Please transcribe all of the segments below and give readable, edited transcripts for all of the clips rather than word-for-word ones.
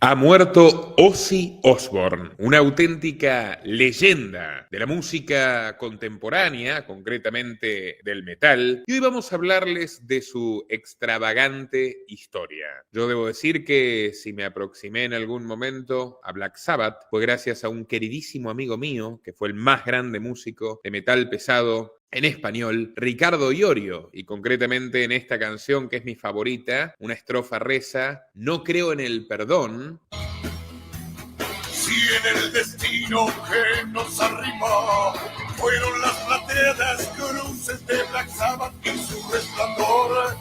Ha muerto Ozzy Osbourne, una auténtica leyenda de la música contemporánea, concretamente del metal, y hoy vamos a hablarles de su extravagante historia. Yo debo decir que si me aproximé en algún momento a Black Sabbath fue gracias a un queridísimo amigo mío, que fue el más grande músico de metal pesado en español, Ricardo Iorio, y concretamente en esta canción que es mi favorita, una estrofa reza: no creo en el perdón. Si en el destino que nos arrimó fueron las plateadas cruces de Black Sabbath y su resplandor.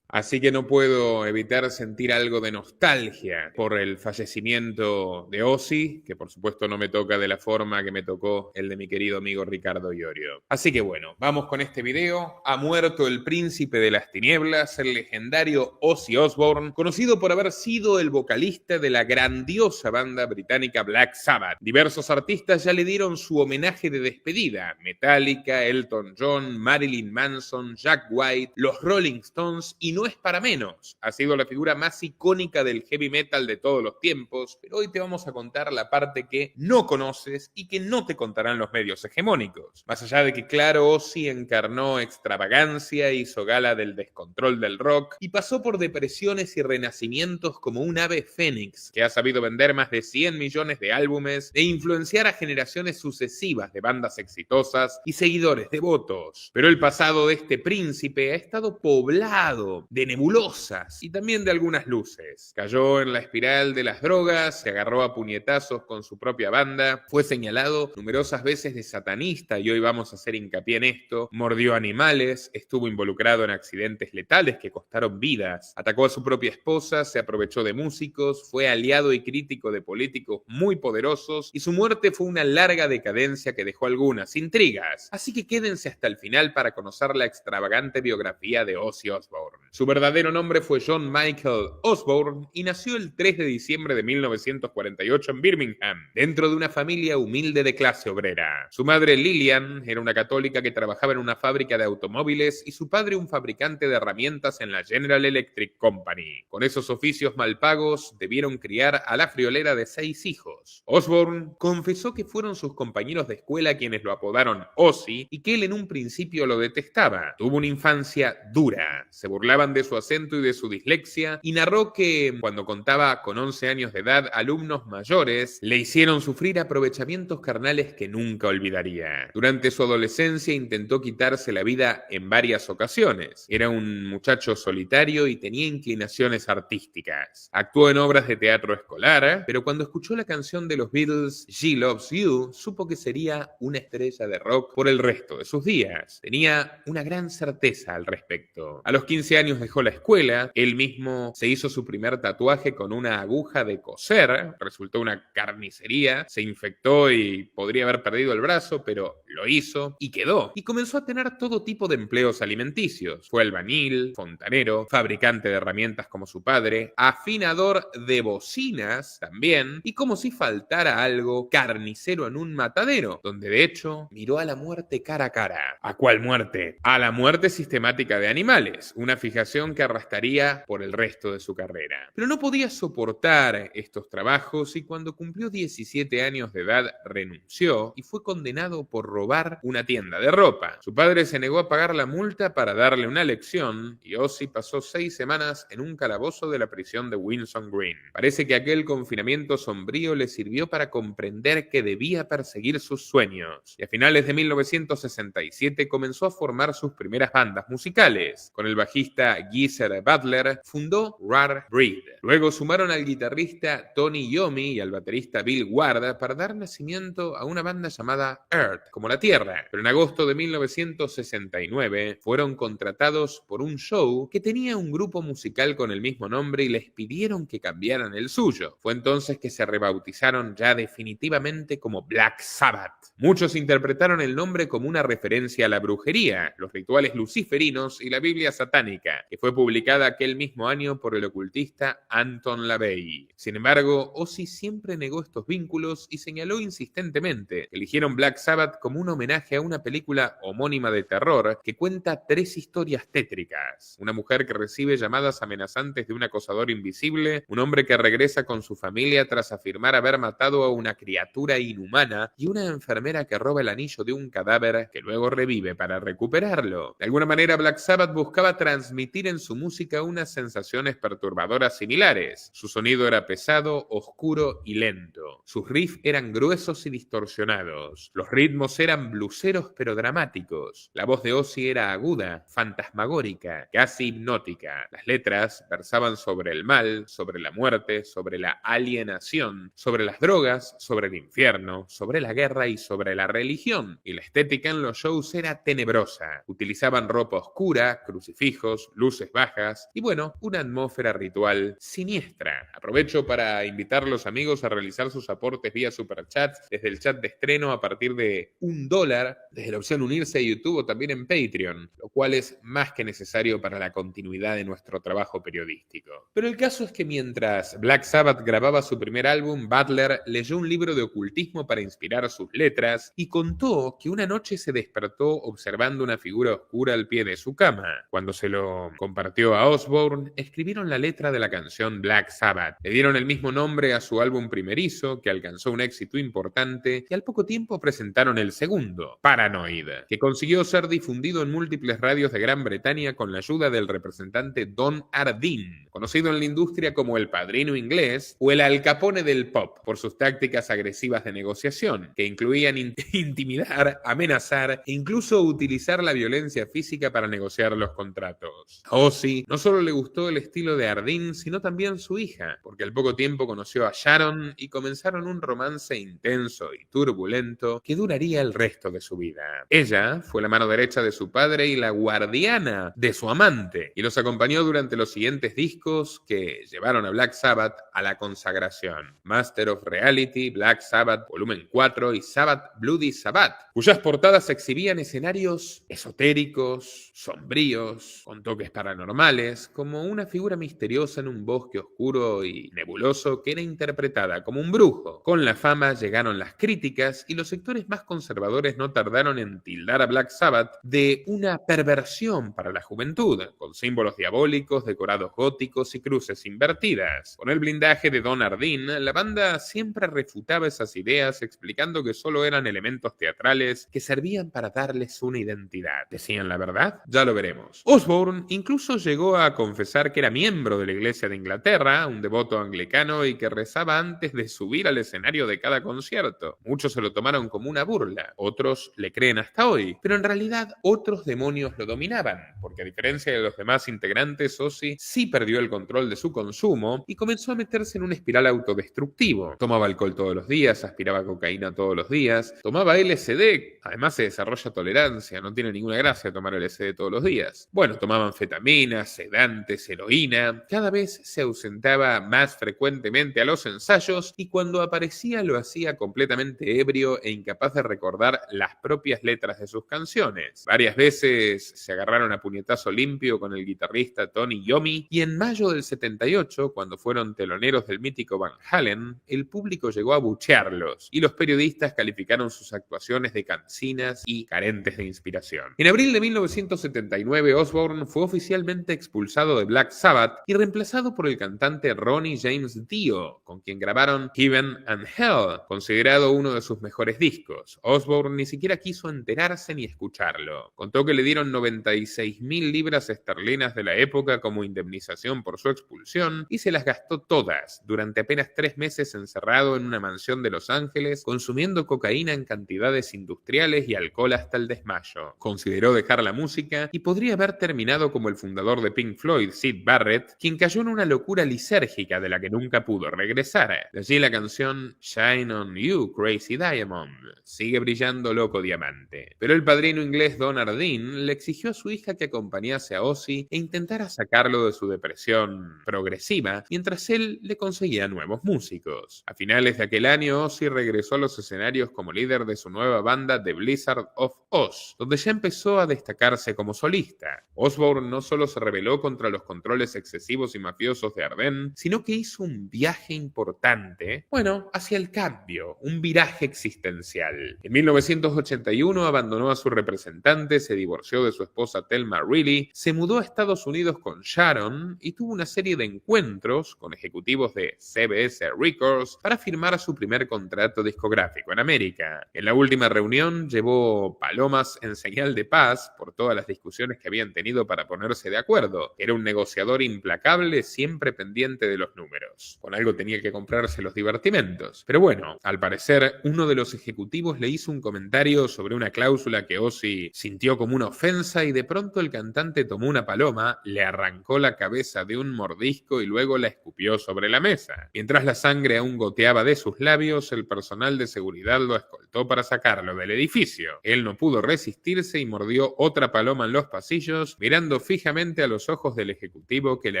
Así que no puedo evitar sentir algo de nostalgia por el fallecimiento de Ozzy, que por supuesto no me toca de la forma que me tocó el de mi querido amigo Ricardo Iorio. Así que bueno, vamos con este video. Ha muerto el príncipe de las tinieblas, el legendario Ozzy Osbourne, conocido por haber sido el vocalista de la grandiosa banda británica Black Sabbath. Diversos artistas ya le dieron su homenaje de despedida: Metallica, Elton John, Marilyn Manson, Jack White, los Rolling Stones, y no es para menos, ha sido la figura más icónica del heavy metal de todos los tiempos, pero hoy te vamos a contar la parte que no conoces y que no te contarán los medios hegemónicos. Más allá de que, claro, Ozzy encarnó extravagancia, hizo gala del descontrol del rock y pasó por depresiones y renacimientos como un ave fénix, que ha sabido vender más de 100 millones de álbumes e influenciar a generaciones sucesivas de bandas exitosas y seguidores devotos. Pero el pasado de este príncipe ha estado poblado de nebulosas y también de algunas luces. Cayó en la espiral de las drogas, se agarró a puñetazos con su propia banda, fue señalado numerosas veces de satanista, y hoy vamos a hacer hincapié en esto. Mordió animales, estuvo involucrado en accidentes letales que costaron vidas, atacó a su propia esposa, se aprovechó de músicos, fue aliado y crítico de políticos muy poderosos, y su muerte fue una larga decadencia que dejó algunas intrigas. Así que quédense hasta el final para conocer la extravagante biografía de Ozzy Osbourne. Su verdadero nombre fue John Michael Osbourne y nació el 3 de diciembre de 1948 en Birmingham, dentro de una familia humilde de clase obrera. Su madre, Lillian, era una católica que trabajaba en una fábrica de automóviles y su padre un fabricante de herramientas en la General Electric Company. Con esos oficios mal pagos, debieron criar a la friolera de 6 hijos. Osbourne confesó que fueron sus compañeros de escuela quienes lo apodaron Ozzy y que él en un principio lo detestaba. Tuvo una infancia dura, se burlaban de su acento y de su dislexia, y narró que cuando contaba con 11 años de edad, alumnos mayores le hicieron sufrir aprovechamientos carnales que nunca olvidaría. Durante su adolescencia intentó quitarse la vida en varias ocasiones. Era un muchacho solitario y tenía inclinaciones artísticas. Actuó en obras de teatro escolar, pero cuando escuchó la canción de los Beatles, She Loves You, supo que sería una estrella de rock por el resto de sus días. Tenía una gran certeza al respecto. A los 15 años dejó la escuela, él mismo se hizo su primer tatuaje con una aguja de coser, resultó una carnicería, se infectó y podría haber perdido el brazo, pero lo hizo y quedó. Y comenzó a tener todo tipo de empleos alimenticios. Fue albañil, fontanero, fabricante de herramientas como su padre, afinador de bocinas también, y como si faltara algo, carnicero en un matadero, donde de hecho miró a la muerte cara a cara. ¿A cuál muerte? A la muerte sistemática de animales, una fijación que arrastraría por el resto de su carrera. Pero no podía soportar estos trabajos y cuando cumplió 17 años de edad renunció y fue condenado por robar una tienda de ropa. Su padre se negó a pagar la multa para darle una lección y Ozzy pasó 6 semanas en un calabozo de la prisión de Winson Green. Parece que aquel confinamiento sombrío le sirvió para comprender que debía perseguir sus sueños, y a finales de 1967 comenzó a formar sus primeras bandas musicales. Con el bajista Geezer Butler fundó Rare Breed. Luego sumaron al guitarrista Tony Iommi y al baterista Bill Ward para dar nacimiento a una banda llamada Earth, como la Tierra. Pero en agosto de 1969 fueron contratados por un show que tenía un grupo musical con el mismo nombre y les pidieron que cambiaran el suyo. Fue entonces que se rebautizaron ya definitivamente como Black Sabbath. Muchos interpretaron el nombre como una referencia a la brujería, los rituales luciferinos y la Biblia satánica. que fue publicada aquel mismo año por el ocultista Anton LaVey. Sin embargo, Ozzy siempre negó estos vínculos y señaló insistentemente que eligieron Black Sabbath como un homenaje a una película homónima de terror que cuenta 3 historias tétricas: una mujer que recibe llamadas amenazantes de un acosador invisible, un hombre que regresa con su familia tras afirmar haber matado a una criatura inhumana y una enfermera que roba el anillo de un cadáver que luego revive para recuperarlo. De alguna manera, Black Sabbath buscaba transmitir en su música unas sensaciones perturbadoras similares. Su sonido era pesado, oscuro y lento. Sus riffs eran gruesos y distorsionados. Los ritmos eran bluseros pero dramáticos. La voz de Ozzy era aguda, fantasmagórica, casi hipnótica. Las letras versaban sobre el mal, sobre la muerte, sobre la alienación, sobre las drogas, sobre el infierno, sobre la guerra y sobre la religión. Y la estética en los shows era tenebrosa. Utilizaban ropa oscura, crucifijos, luces bajas y bueno, una atmósfera ritual siniestra. Aprovecho para invitar a los amigos a realizar sus aportes vía Superchats desde el chat de estreno a partir de $1, desde la opción unirse a YouTube o también en Patreon, lo cual es más que necesario para la continuidad de nuestro trabajo periodístico. Pero el caso es que mientras Black Sabbath grababa su primer álbum, Butler leyó un libro de ocultismo para inspirar sus letras y contó que una noche se despertó observando una figura oscura al pie de su cama. Cuando se lo compartió a Osbourne, escribieron la letra de la canción Black Sabbath. Le dieron el mismo nombre a su álbum primerizo, que alcanzó un éxito importante, y al poco tiempo presentaron el segundo, Paranoid, que consiguió ser difundido en múltiples radios de Gran Bretaña con la ayuda del representante Don Ardeen, conocido en la industria como el Padrino Inglés o el Al Capone del pop, por sus tácticas agresivas de negociación, que incluían intimidar, amenazar e incluso utilizar la violencia física para negociar los contratos. A Ozzy no solo le gustó el estilo de Ardeen, sino también su hija, porque al poco tiempo conoció a Sharon y comenzaron un romance intenso y turbulento que duraría el resto de su vida. Ella fue la mano derecha de su padre y la guardiana de su amante, y los acompañó durante los siguientes discos que llevaron a Black Sabbath a la consagración: Master of Reality, Black Sabbath Volumen 4 y Sabbath Bloody Sabbath, cuyas portadas exhibían escenarios esotéricos, sombríos, con toques paranormales, como una figura misteriosa en un bosque oscuro y nebuloso que era interpretada como un brujo. Con la fama llegaron las críticas y los sectores más conservadores no tardaron en tildar a Black Sabbath de una perversión para la juventud, con símbolos diabólicos, decorados góticos y cruces invertidas. Con el blindaje de Don Ardeen, la banda siempre refutaba esas ideas explicando que solo eran elementos teatrales que servían para darles una identidad. ¿Decían la verdad? Ya lo veremos. Osbourne incluso llegó a confesar que era miembro de la Iglesia de Inglaterra, un devoto anglicano y que rezaba antes de subir al escenario de cada concierto. Muchos se lo tomaron como una burla, otros le creen hasta hoy, pero en realidad otros demonios lo dominaban, porque a diferencia de los demás integrantes, Ozzy sí perdió el control de su consumo y comenzó a meterse en una espiral autodestructivo. Tomaba alcohol todos los días, aspiraba cocaína todos los días, tomaba LSD, además se desarrolla tolerancia, no tiene ninguna gracia tomar LSD todos los días. Bueno, tomaban anfetaminas, sedantes, heroína, cada vez se ausentaba más frecuentemente a los ensayos y cuando aparecía lo hacía completamente ebrio e incapaz de recordar las propias letras de sus canciones. Varias veces se agarraron a puñetazo limpio con el guitarrista Tony Iommi y en mayo del 78, cuando fueron teloneros del mítico Van Halen, el público llegó a buchearlos y los periodistas calificaron sus actuaciones de cansinas y carentes de inspiración. En abril de 1979, Osbourne fue oficialmente expulsado de Black Sabbath y reemplazado por el cantante Ronnie James Dio, con quien grabaron Heaven and Hell, considerado uno de sus mejores discos. Osbourne ni siquiera quiso enterarse ni escucharlo. Contó que le dieron 96.000 libras esterlinas de la época como indemnización por su expulsión y se las gastó todas durante apenas 3 meses encerrado en una mansión de Los Ángeles, consumiendo cocaína en cantidades industriales y alcohol hasta el desmayo. Consideró dejar la música y podría haber terminado como el fundador de Pink Floyd, Syd Barrett, quien cayó en una locura lisérgica de la que nunca pudo regresar. De allí la canción Shine on You, Crazy Diamond, sigue brillando loco diamante. Pero el padrino inglés Don Ardeen le exigió a su hija que acompañase a Ozzy e intentara sacarlo de su depresión progresiva mientras él le conseguía nuevos músicos. A finales de aquel año, Ozzy regresó a los escenarios como líder de su nueva banda The Blizzard of Oz, donde ya empezó a destacarse como solista. Osbourne no solo se rebeló contra los controles excesivos y mafiosos de Ardennes, sino que hizo un viaje importante, hacia el cambio, un viraje existencial. En 1981 abandonó a su representante, se divorció de su esposa Thelma Reilly, se mudó a Estados Unidos con Sharon y tuvo una serie de encuentros con ejecutivos de CBS Records para firmar su primer contrato discográfico en América. En la última reunión llevó palomas en señal de paz por todas las discusiones que habían tenido para ponerse de acuerdo. Era un negociador implacable, siempre pendiente de los números. Con algo tenía que comprarse los divertimentos. Pero al parecer, uno de los ejecutivos le hizo un comentario sobre una cláusula que Ozzy sintió como una ofensa y de pronto el cantante tomó una paloma, le arrancó la cabeza de un mordisco y luego la escupió sobre la mesa. Mientras la sangre aún goteaba de sus labios, el personal de seguridad lo escoltó para sacarlo del edificio. Él no pudo resistirse y mordió otra paloma en los pasillos, mirando fijamente a los ojos del ejecutivo que le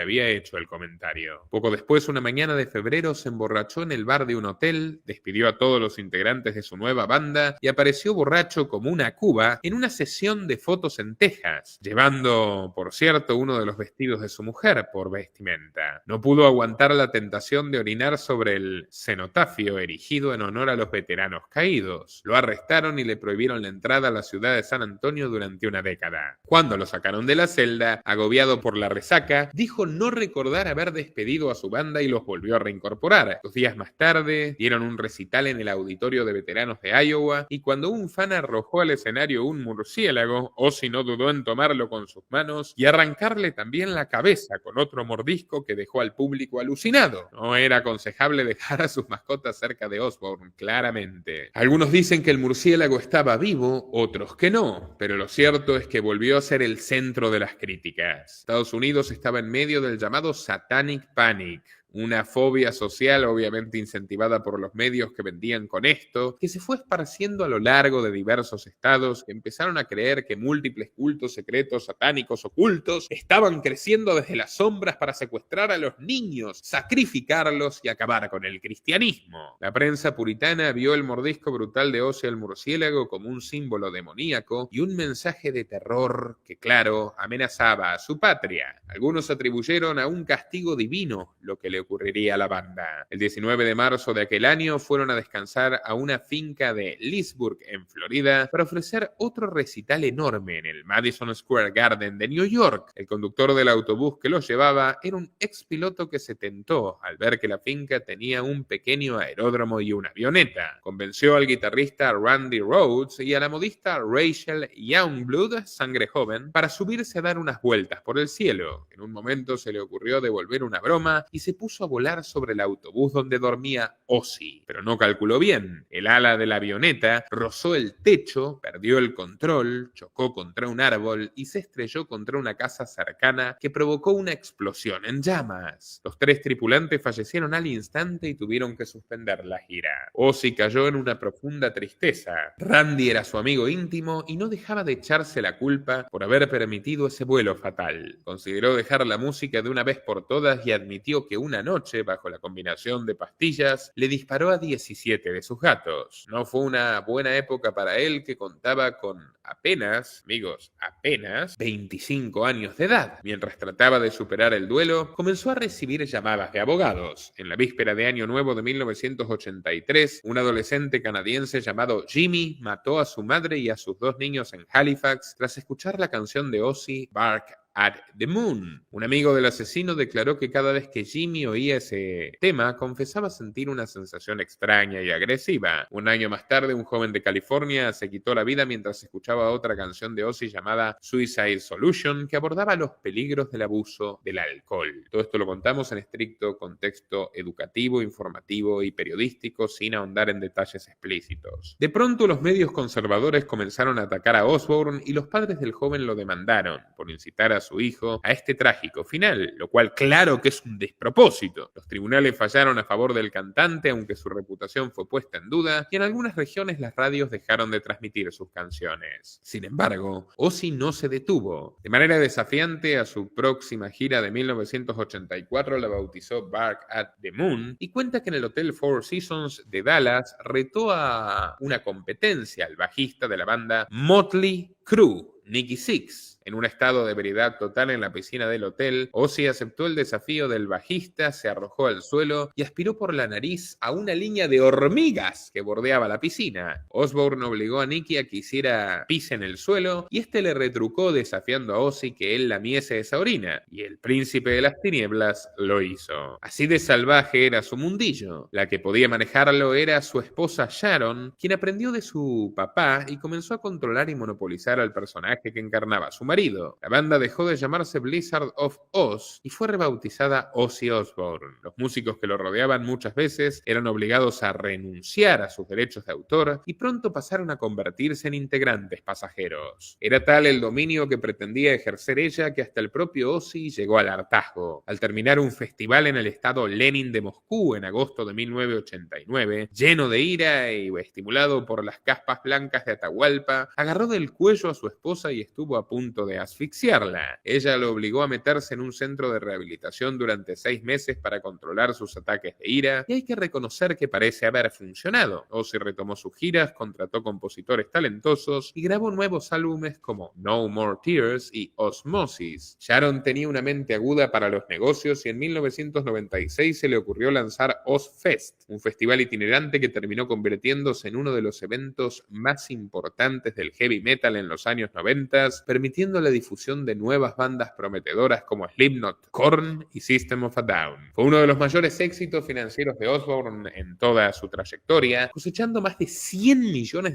había hecho el comentario. Poco después, una mañana de febrero, se emborrachó en el bar de un hotel, despidió a todos los integrantes de su nueva banda y apareció borracho como una cuba en una sesión de fotos en Texas, llevando, por cierto, uno de los vestidos de su mujer por vestimenta. No pudo aguantar la tentación de orinar sobre el cenotafio erigido en honor a los veteranos caídos. Lo arrestaron y le prohibieron la entrada a la ciudad de San Antonio durante una década. Cuando lo sacaron de la celda, agobiado por la resaca, dijo no recordar haber despedido a su banda y los volvió a reincorporar. 2 días más tarde, dieron un recital en el auditorio de veteranos de Iowa y cuando un fan arrojó al escenario un murciélago, Ozzy no dudó en tomarlo con sus manos y arrancarle también la cabeza con otro mordisco que dejó al público alucinado. No era aconsejable dejar a sus mascotas cerca de Osbourne, claramente. Algunos dicen que el murciélago estaba vivo, otros que no, pero lo cierto es que volvió a ser el centro de las críticas. Estados Unidos estaba en medio del llamado Satanic Panic, una fobia social obviamente incentivada por los medios que vendían con esto, que se fue esparciendo a lo largo de diversos estados que empezaron a creer que múltiples cultos secretos satánicos ocultos estaban creciendo desde las sombras para secuestrar a los niños, sacrificarlos y acabar con el cristianismo. La prensa puritana vio el mordisco brutal de Ozzy al murciélago como un símbolo demoníaco y un mensaje de terror que, claro, amenazaba a su patria. Algunos atribuyeron a un castigo divino lo que le ocurriría a la banda. El 19 de marzo de aquel año fueron a descansar a una finca de Leesburg, en Florida, para ofrecer otro recital enorme en el Madison Square Garden de New York. El conductor del autobús que los llevaba era un expiloto que se tentó al ver que la finca tenía un pequeño aeródromo y una avioneta. Convenció al guitarrista Randy Rhoads y a la modista Rachel Youngblood, sangre joven, para subirse a dar unas vueltas por el cielo. En un momento se le ocurrió devolver una broma y se puso a volar sobre el autobús donde dormía Ozzy, pero no calculó bien. El ala de la avioneta rozó el techo, perdió el control, chocó contra un árbol y se estrelló contra una casa cercana que provocó una explosión en llamas. Los 3 tripulantes fallecieron al instante y tuvieron que suspender la gira. Ozzy cayó en una profunda tristeza. Randy era su amigo íntimo y no dejaba de echarse la culpa por haber permitido ese vuelo fatal. Consideró dejar la música de una vez por todas y admitió que una noche, bajo la combinación de pastillas, le disparó a 17 de sus gatos. No fue una buena época para él, que contaba con apenas 25 años de edad. Mientras trataba de superar el duelo, comenzó a recibir llamadas de abogados. En la víspera de Año Nuevo de 1983, un adolescente canadiense llamado Jimmy mató a su madre y a sus 2 niños en Halifax tras escuchar la canción de Ozzy, Bark at the Moon. Un amigo del asesino declaró que cada vez que Jimmy oía ese tema, confesaba sentir una sensación extraña y agresiva. Un año más tarde, un joven de California se quitó la vida mientras escuchaba otra canción de Ozzy llamada Suicide Solution, que abordaba los peligros del abuso del alcohol. Todo esto lo contamos en estricto contexto educativo, informativo y periodístico, sin ahondar en detalles explícitos. De pronto, los medios conservadores comenzaron a atacar a Osbourne y los padres del joven lo demandaron por incitar a su hijo a este trágico final, lo cual claro que es un despropósito. Los tribunales fallaron a favor del cantante, aunque su reputación fue puesta en duda, y en algunas regiones las radios dejaron de transmitir sus canciones. Sin embargo, Ozzy no se detuvo. De manera desafiante, a su próxima gira de 1984 la bautizó Bark at the Moon y cuenta que en el Hotel Four Seasons de Dallas retó a una competencia al bajista de la banda Motley Crue, Nicky Sixx. En un estado de ebriedad total en la piscina del hotel, Ozzy aceptó el desafío del bajista, se arrojó al suelo y aspiró por la nariz a una línea de hormigas que bordeaba la piscina. Osbourne obligó a Nicky a que hiciera pis en el suelo y este le retrucó desafiando a Ozzy que él lamiese esa orina, y el príncipe de las tinieblas lo hizo. Así de salvaje era su mundillo. La que podía manejarlo era su esposa Sharon, quien aprendió de su papá y comenzó a controlar y monopolizar al personaje que encarnaba a su marido. La banda dejó de llamarse Blizzard of Oz y fue rebautizada Ozzy Osbourne. Los músicos que lo rodeaban muchas veces eran obligados a renunciar a sus derechos de autor y pronto pasaron a convertirse en integrantes pasajeros. Era tal el dominio que pretendía ejercer ella que hasta el propio Ozzy llegó al hartazgo. Al terminar un festival en el estado Lenin de Moscú en agosto de 1989, lleno de ira y estimulado por las caspas blancas de Atahualpa, agarró del cuello a su esposa y estuvo a punto de asfixiarla. Ella lo obligó a meterse en un centro de rehabilitación durante 6 meses para controlar sus ataques de ira, y hay que reconocer que parece haber funcionado. Ozzy retomó sus giras, contrató compositores talentosos y grabó nuevos álbumes como No More Tears y Osmosis. Sharon tenía una mente aguda para los negocios y en 1996 se le ocurrió lanzar Ozzfest, un festival itinerante que terminó convirtiéndose en uno de los eventos más importantes del heavy metal en los años 90, permitiendo la difusión de nuevas bandas prometedoras como Slipknot, Korn y System of a Down. Fue uno de los mayores éxitos financieros de Osbourne en toda su trayectoria, cosechando más de $100 millones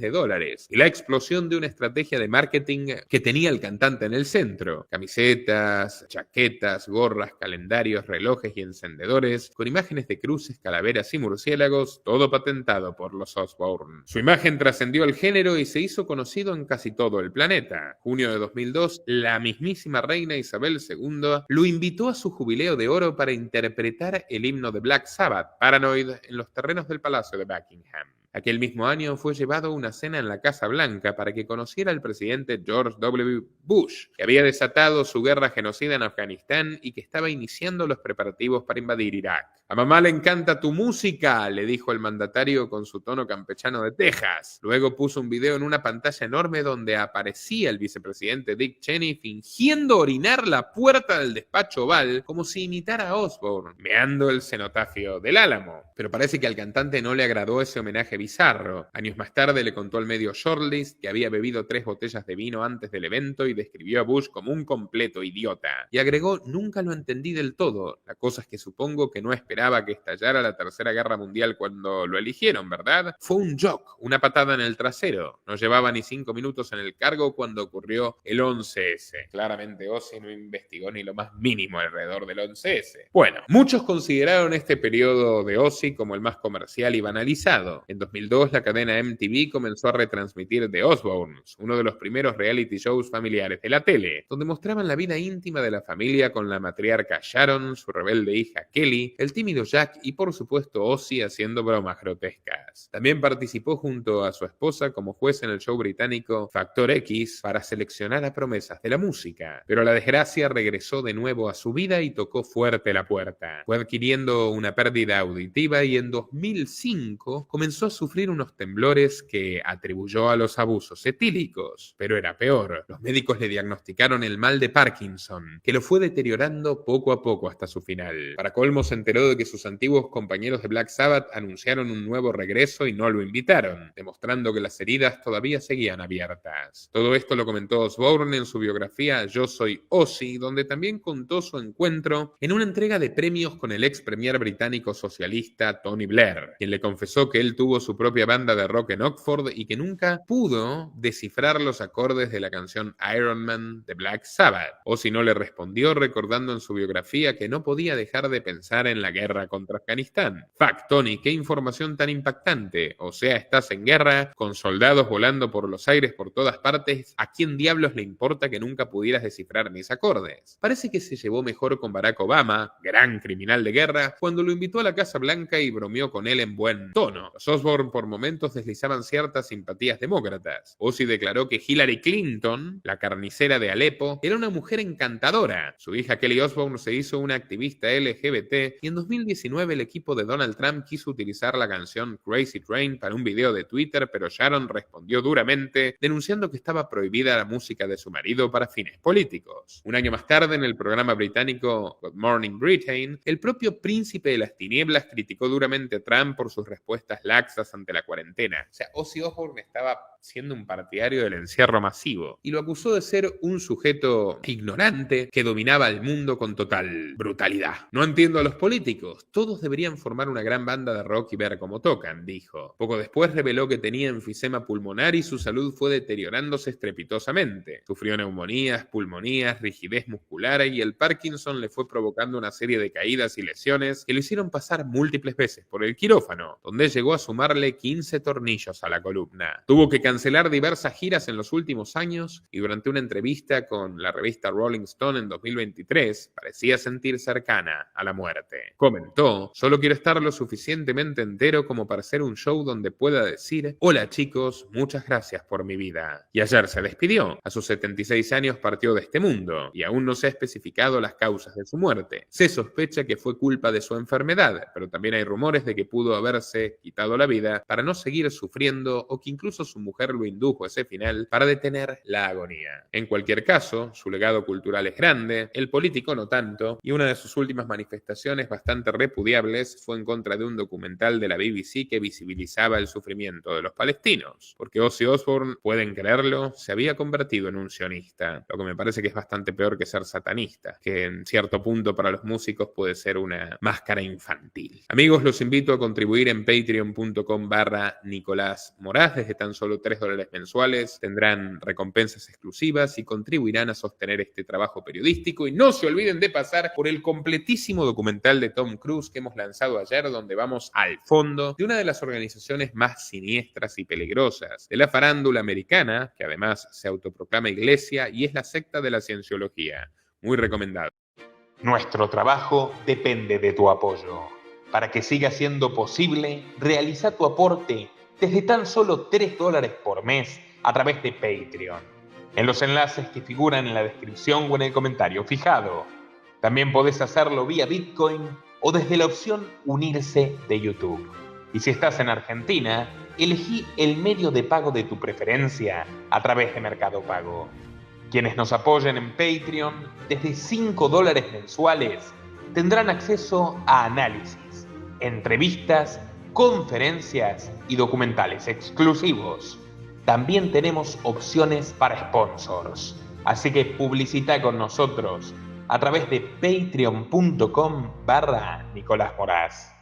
y la explosión de una estrategia de marketing que tenía el cantante en el centro. Camisetas, chaquetas, gorras, calendarios, relojes y encendedores con imágenes de cruces, calaveras y murciélagos, todo patentado por los Osbourne. Su imagen trascendió el género y se hizo conocido en casi todo el planeta. Junio de 2002, la mismísima reina Isabel II lo invitó a su jubileo de oro para interpretar el himno de Black Sabbath, Paranoid, en los terrenos del Palacio de Buckingham. Aquel mismo año fue llevado a una cena en la Casa Blanca para que conociera al presidente George W. Bush, que había desatado su guerra genocida en Afganistán y que estaba iniciando los preparativos para invadir Irak. «A mamá le encanta tu música», le dijo el mandatario con su tono campechano de Texas. Luego puso un video en una pantalla enorme donde aparecía el vicepresidente Dick Cheney fingiendo orinar la puerta del despacho Oval como si imitara a Osbourne, meando el cenotafio del Álamo. Pero parece que al cantante no le agradó ese homenaje bizarro. Años más tarde le contó al medio Shortlist que había bebido 3 botellas de vino antes del evento y describió a Bush como un completo idiota. Y agregó: «Nunca lo entendí del todo. La cosa es que supongo que no esperaba que estallara la Tercera Guerra Mundial cuando lo eligieron, ¿verdad? Fue un joke, una patada en el trasero. No llevaba ni 5 minutos en el cargo cuando ocurrió el 11S». Claramente Ozzy no investigó ni lo más mínimo alrededor del 11S. Bueno, muchos consideraron este periodo de Ozzy como el más comercial y banalizado. En 2002, la cadena MTV comenzó a retransmitir The Osbournes, uno de los primeros reality shows familiares de la tele, donde mostraban la vida íntima de la familia con la matriarca Sharon, su rebelde hija Kelly, el tímido Jack y por supuesto Ozzy haciendo bromas grotescas. También participó junto a su esposa como juez en el show británico Factor X para seleccionar a promesas de la música, pero la desgracia regresó de nuevo a su vida y tocó fuerte la puerta. Fue adquiriendo una pérdida auditiva y en 2005 comenzó a sufrir unos temblores que atribuyó a los abusos etílicos. Pero era peor. Los médicos le diagnosticaron el mal de Parkinson, que lo fue deteriorando poco a poco hasta su final. Para colmo, se enteró de que sus antiguos compañeros de Black Sabbath anunciaron un nuevo regreso y no lo invitaron, demostrando que las heridas todavía seguían abiertas. Todo esto lo comentó Osbourne en su biografía Yo soy Ozzy, donde también contó su encuentro en una entrega de premios con el ex premier británico socialista Tony Blair, quien le confesó que él tuvo su propia banda de rock en Oxford y que nunca pudo descifrar los acordes de la canción Iron Man de Black Sabbath. Ozzy no le respondió, recordando en su biografía que no podía dejar de pensar en la guerra contra Afganistán. «Fuck, Tony, qué información tan impactante. O sea, estás en guerra, con soldados volando por los aires por todas partes. ¿A quién diablos le importa que nunca pudieras descifrar mis acordes?» Parece que se llevó mejor con Barack Obama, gran criminal de guerra, cuando lo invitó a la Casa Blanca y bromeó con él en buen tono. Los Osbourne humor por momentos deslizaban ciertas simpatías demócratas. Ozzy declaró que Hillary Clinton, la carnicera de Alepo, era una mujer encantadora. Su hija Kelly Osbourne se hizo una activista LGBT y en 2019 el equipo de Donald Trump quiso utilizar la canción Crazy Train para un video de Twitter, pero Sharon respondió duramente denunciando que estaba prohibida la música de su marido para fines políticos. Un año más tarde, en el programa británico Good Morning Britain, el propio príncipe de las tinieblas criticó duramente a Trump por sus respuestas laxas ante la cuarentena. O sea, Ozzy Osbourne estaba siendo un partidario del encierro masivo y lo acusó de ser un sujeto ignorante que dominaba el mundo con total brutalidad. No entiendo a los políticos, todos deberían formar una gran banda de rock y ver cómo tocan, dijo. Poco después reveló que tenía enfisema pulmonar y su salud fue deteriorándose estrepitosamente. Sufrió neumonías, pulmonías, rigidez muscular y el Parkinson le fue provocando una serie de caídas y lesiones que lo hicieron pasar múltiples veces por el quirófano, donde llegó a sumarle 15 tornillos a la columna. Tuvo que cancelar diversas giras en los últimos años y durante una entrevista con la revista Rolling Stone en 2023 parecía sentir cercana a la muerte. Comentó: "Solo quiero estar lo suficientemente entero como para hacer un show donde pueda decir, hola chicos, muchas gracias por mi vida". Y ayer se despidió. A sus 76 años partió de este mundo y aún no se ha especificado las causas de su muerte. Se sospecha que fue culpa de su enfermedad, pero también hay rumores de que pudo haberse quitado la vida para no seguir sufriendo o que incluso su mujer lo indujo a ese final para detener la agonía. En cualquier caso, su legado cultural es grande, el político no tanto, y una de sus últimas manifestaciones bastante repudiables fue en contra de un documental de la BBC que visibilizaba el sufrimiento de los palestinos, porque Ozzy Osbourne, pueden creerlo, se había convertido en un sionista, lo que me parece que es bastante peor que ser satanista, que en cierto punto para los músicos puede ser una máscara infantil. Amigos, los invito a contribuir en patreon.com/Nicolás Moraz. Desde tan solo $3 mensuales tendrán recompensas exclusivas y contribuirán a sostener este trabajo periodístico. Y no se olviden de pasar por el completísimo documental de Tom Cruise que hemos lanzado ayer, donde vamos al fondo de una de las organizaciones más siniestras y peligrosas de la farándula americana, que además se autoproclama iglesia y es la secta de la cienciología. Muy recomendado. Nuestro trabajo depende de tu apoyo. Para que siga siendo posible, realiza tu aporte desde tan solo $3 por mes a través de Patreon, en los enlaces que figuran en la descripción o en el comentario fijado. También podés hacerlo vía Bitcoin o desde la opción Unirse de YouTube. Y si estás en Argentina, elegí el medio de pago de tu preferencia a través de Mercado Pago. Quienes nos apoyen en Patreon desde $5 mensuales tendrán acceso a análisis, entrevistas, conferencias y documentales exclusivos. También tenemos opciones para sponsors, así que publicita con nosotros a través de patreon.com/Nicolás Moraz.